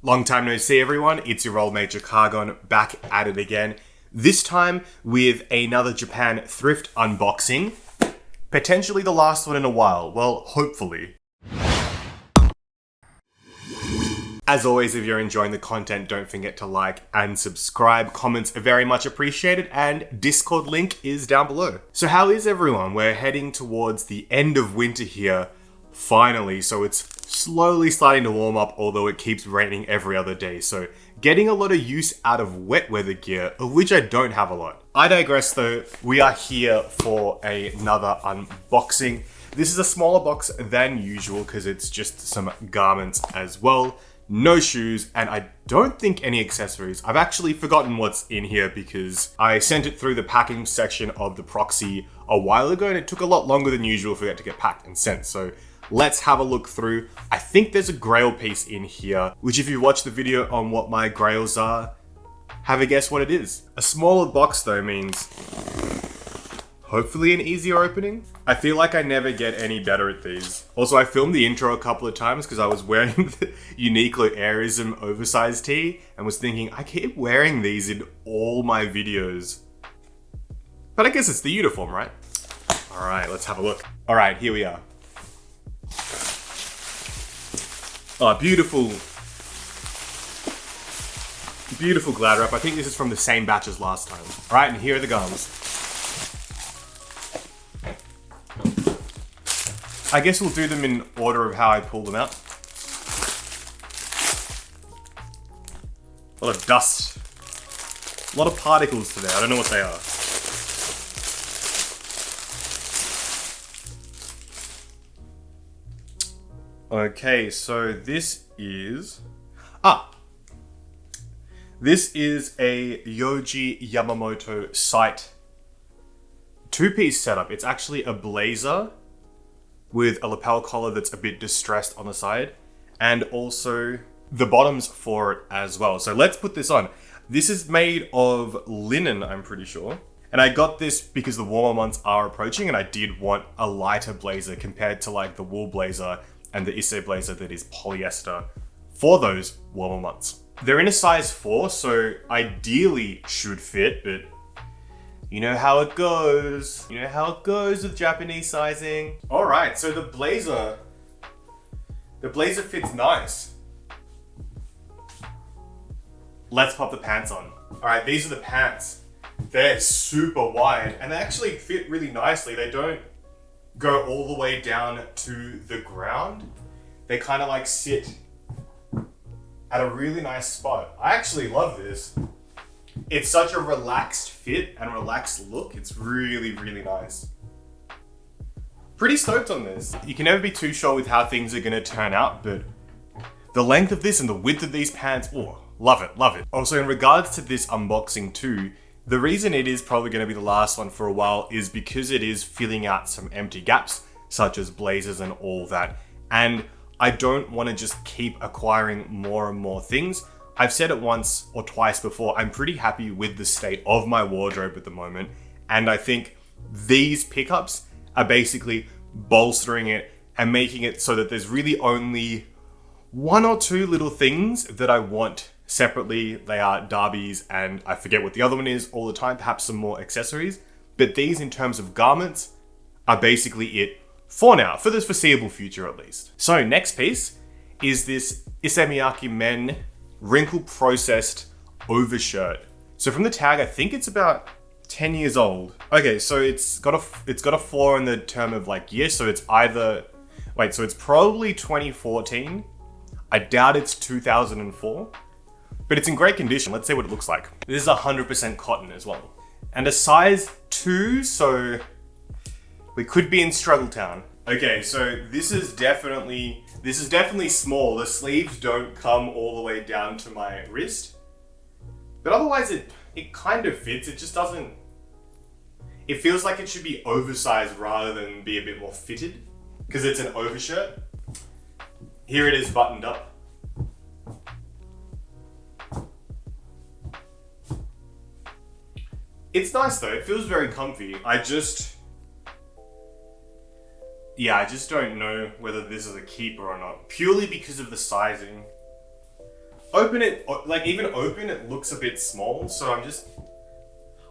Long time no see, everyone. It's your old mate Cargon back at it again. This time with another Japan thrift unboxing. Potentially the last one in a while. Well, hopefully. As always, if you're enjoying the content, don't forget to like and subscribe. Comments are very much appreciated, and Discord link is down below. So how is everyone? We're heading towards the end of winter here, finally. So it's slowly starting to warm up, although it keeps raining every other day. So getting a lot of use out of wet weather gear, of which I don't have a lot. I digress though. We are here for another unboxing. This is a smaller box than usual because it's just some garments as well. No shoes, and I don't think any accessories. I've actually forgotten what's in here because I sent it through the packing section of the proxy a while ago, and it took a lot longer than usual for it to get packed and sent. So let's have a look through. I think there's a grail piece in here, which if you watch the video on what my grails are, have a guess what it is. A smaller box though means hopefully an easier opening. I feel like I never get any better at these. Also, I filmed the intro a couple of times because I was wearing the Uniqlo Airism oversized tee and was thinking, I keep wearing these in all my videos. But I guess it's the uniform, right? All right, let's have a look. All right, here we are. Oh, beautiful. Beautiful glad wrap. I think this is from the same batch as last time. All right, and here are the gums. I guess we'll do them in order of how I pull them out. A lot of dust. A lot of particles today. I don't know what they are. Okay, so this is... This is a Yohji Yamamoto site two-piece setup. It's actually a blazer with a lapel collar that's a bit distressed on the side, and also the bottoms for it as well. So let's put this on. This is made of linen, I'm pretty sure. And I got this because the warmer months are approaching and I did want a lighter blazer compared to like the wool blazer and the Issey blazer that is polyester for those warmer months. They're in a size 4, so ideally should fit, but you know how it goes. You know how it goes with Japanese sizing. All right, so the blazer fits nice. Let's pop the pants on. All right, these are the pants. They're super wide and they actually fit really nicely. They don't go all the way down to the ground. They kind of like sit at a really nice spot. I actually love this. It's such a relaxed fit and relaxed look. It's really, really nice. Pretty stoked on this. You can never be too sure with how things are gonna turn out, but the length of this and the width of these pants, oh, love it, love it. Also, in regards to this unboxing too, the reason it is probably gonna be the last one for a while is because it is filling out some empty gaps, such as blazers and all that. And I don't wanna just keep acquiring more and more things. I've said it once or twice before, I'm pretty happy with the state of my wardrobe at the moment. And I think these pickups are basically bolstering it and making it so that there's really only one or two little things that I want separately. They are derbies and I forget what the other one is all the time, perhaps some more accessories. But these in terms of garments are basically it for now, for the foreseeable future at least. So next piece is this Issey Miyake men wrinkle processed overshirt. So from the tag, I think it's about 10 years old. Okay, so it's got a 4 in the term of like year, so it's either, wait, so it's probably 2014. I doubt it's 2004, but it's in great condition. Let's see what it looks like. This is 100% cotton as well. And a size 2, so we could be in Struggle Town. Okay, so this is definitely small. The sleeves don't come all the way down to my wrist. But otherwise it kind of fits. It just doesn't... It feels like it should be oversized rather than be a bit more fitted because it's an overshirt. Here it is buttoned up. It's nice though. It feels very comfy. I just don't know whether this is a keeper or not, purely because of the sizing. open it, like even open, it looks a bit small. So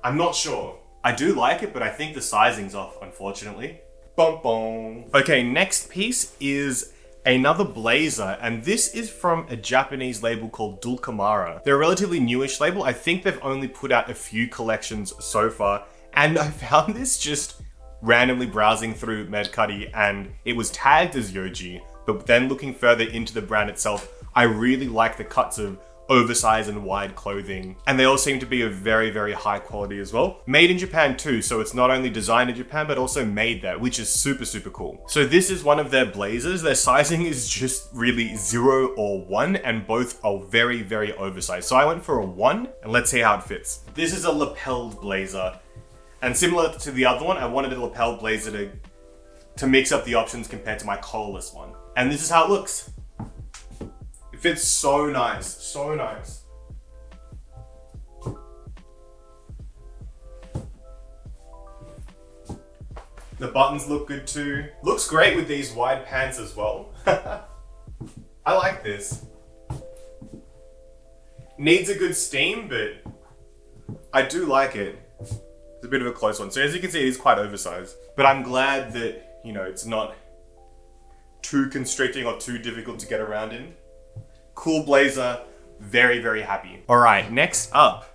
I'm not sure. I do like it, but I think the sizing's off, unfortunately. Bum bum. Okay, next piece is another blazer, and this is from a Japanese label called Dulcamara. They're a relatively newish label. I think they've only put out a few collections so far, and I found this just randomly browsing through Mercari, and it was tagged as Yohji, but then looking further into the brand itself, I really like the cuts of oversized and wide clothing, and they all seem to be of very, very high quality as well. Made in Japan too, so it's not only designed in Japan but also made there, which is super, super cool. So this is one of their blazers. Their sizing is just really 0 or 1, and both are very, very oversized. So I went for a 1, and let's see how it fits. This is a lapelled blazer, and similar to the other one, I wanted a lapelled blazer to mix up the options compared to my collarless one. And this is how it looks. It fits so nice, so nice. The buttons look good too. Looks great with these wide pants as well. I like this. Needs a good steam, but I do like it. It's a bit of a close one. So as you can see, it is quite oversized. But I'm glad that, you know, it's not too constricting or too difficult to get around in. Cool blazer, very, very happy. All right, next up,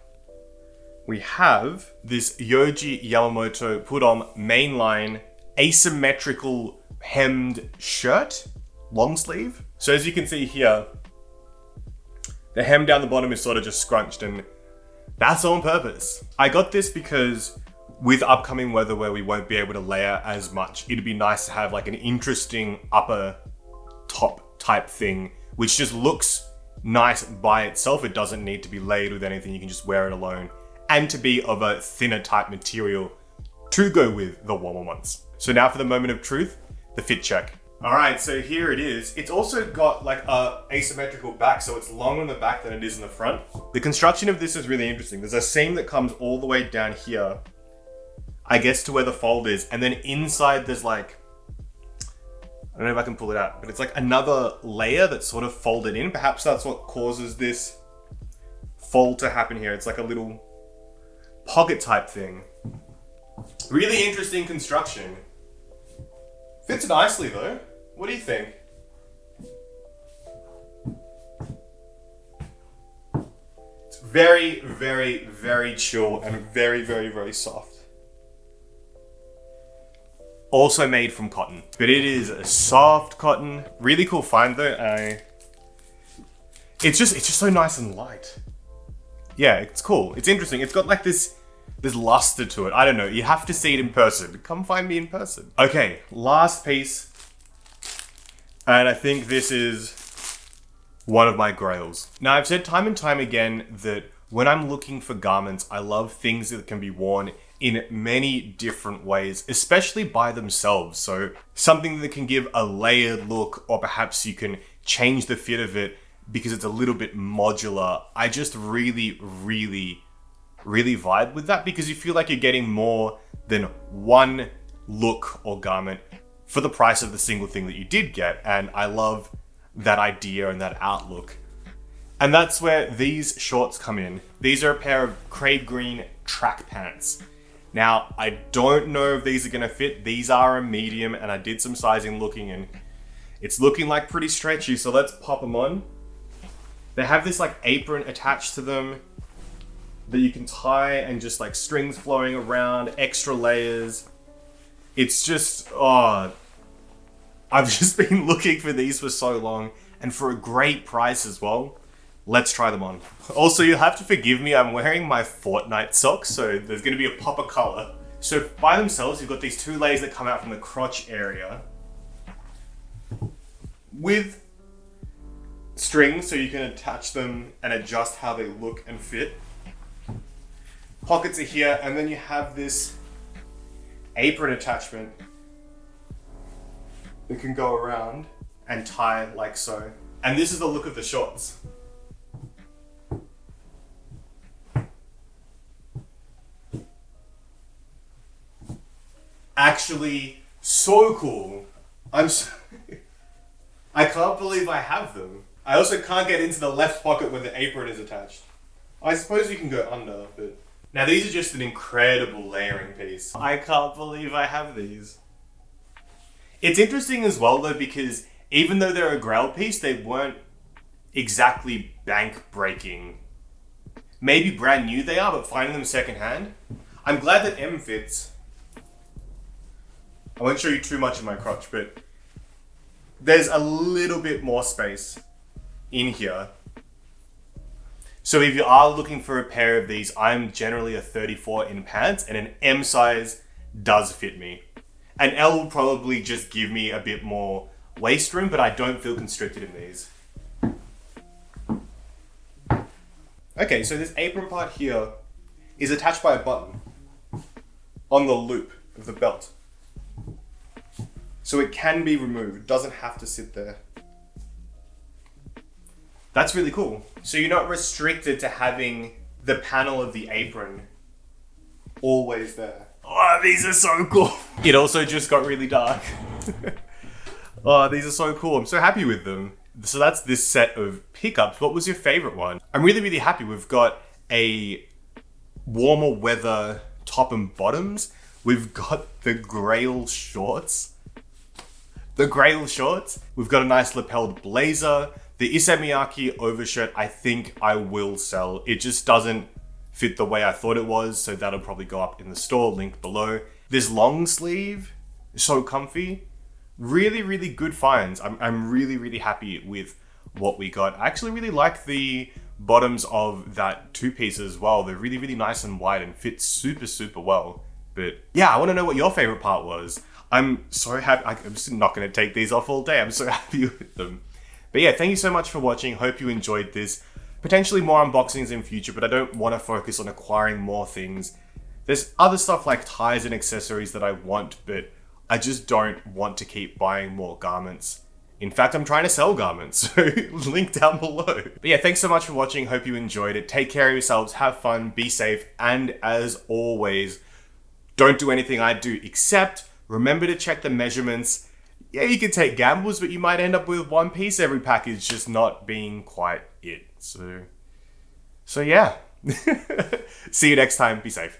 we have this Yohji Yamamoto put-on mainline asymmetrical hemmed shirt, long sleeve. So as you can see here, the hem down the bottom is sort of just scrunched, and that's on purpose. I got this because with upcoming weather where we won't be able to layer as much, it'd be nice to have like an interesting upper top type thing, which just looks nice by itself. It doesn't need to be layered with anything. You can just wear it alone, and to be of a thinner type material to go with the warmer ones. So now for the moment of truth, the fit check. All right, so here it is. It's also got like a asymmetrical back, so it's longer in the back than it is in the front. The construction of this is really interesting. There's a seam that comes all the way down here, I guess to where the fold is, and then inside there's like, I don't know if I can pull it out, but it's like another layer that's sort of folded in. Perhaps that's what causes this fold to happen here. It's like a little pocket type thing. Really interesting construction. Fits nicely though. What do you think? It's very, very, very chill and very, very, very soft. Also made from cotton, but it is a soft cotton. Really cool find though. It's just so nice and light. Yeah, it's cool. It's interesting. It's got like this luster to it. I don't know. You have to see it in person. Come find me in person. Okay, last piece. And I think this is one of my grails. Now, I've said time and time again that when I'm looking for garments, I love things that can be worn in many different ways, especially by themselves. So something that can give a layered look, or perhaps you can change the fit of it because it's a little bit modular. I just really, really, really vibe with that, because you feel like you're getting more than one look or garment for the price of the single thing that you did get. And I love that idea and that outlook. And that's where these shorts come in. These are a pair of Crave Green track pants. Now, I don't know if these are gonna fit. These are a medium, and I did some sizing looking, and it's looking like pretty stretchy, so let's pop them on. They have this like apron attached to them that you can tie, and just like strings flowing around, extra layers. It's just, oh, I've just been looking for these for so long, and for a great price as well. Let's try them on. Also, you'll have to forgive me, I'm wearing my Fortnite socks, so there's gonna be a pop of color. So by themselves, you've got these two layers that come out from the crotch area with strings, so you can attach them and adjust how they look and fit. Pockets are here, and then you have this apron attachment that can go around and tie like so. And this is the look of the shorts. Actually, so cool. I can't believe I have them. I also can't get into the left pocket where the apron is attached. I suppose you can go under, but... Now these are just an incredible layering piece. I can't believe I have these. It's interesting as well though, because even though they're a grail piece, they weren't exactly bank breaking. Maybe brand new they are, but finding them secondhand. I'm glad that M fits. I won't show you too much of my crotch, but there's a little bit more space in here. So if you are looking for a pair of these, I'm generally a 34 in pants, and an M size does fit me. An L will probably just give me a bit more waist room, but I don't feel constricted in these. Okay, so this apron part here is attached by a button on the loop of the belt. So it can be removed, it doesn't have to sit there. That's really cool. So you're not restricted to having the panel of the apron always there. Oh, these are so cool. It also just got really dark. Oh, these are so cool. I'm so happy with them. So that's this set of pickups. What was your favorite one? I'm really, really happy. We've got a warmer weather top and bottoms. We've got the Grail shorts. We've got a nice lapelled blazer. The Issey Miyake overshirt, I think I will sell. It just doesn't fit the way I thought it was, so that'll probably go up in the store, link below. This long sleeve, so comfy. Really, really good finds. I'm really, really happy with what we got. I actually really like the bottoms of that two-piece as well. They're really, really nice and wide and fit super, super well. But yeah, I want to know what your favorite part was. I'm so happy. I'm just not going to take these off all day. I'm so happy with them. But yeah, thank you so much for watching. Hope you enjoyed this. Potentially more unboxings in future, but I don't want to focus on acquiring more things. There's other stuff like ties and accessories that I want, but I just don't want to keep buying more garments. In fact, I'm trying to sell garments, so link down below. But yeah, thanks so much for watching. Hope you enjoyed it. Take care of yourselves, have fun, be safe, and as always, don't do anything I do except remember to check the measurements. Yeah, you can take gambles, but you might end up with one piece every package just not being quite it. So yeah. See you next time. Be safe.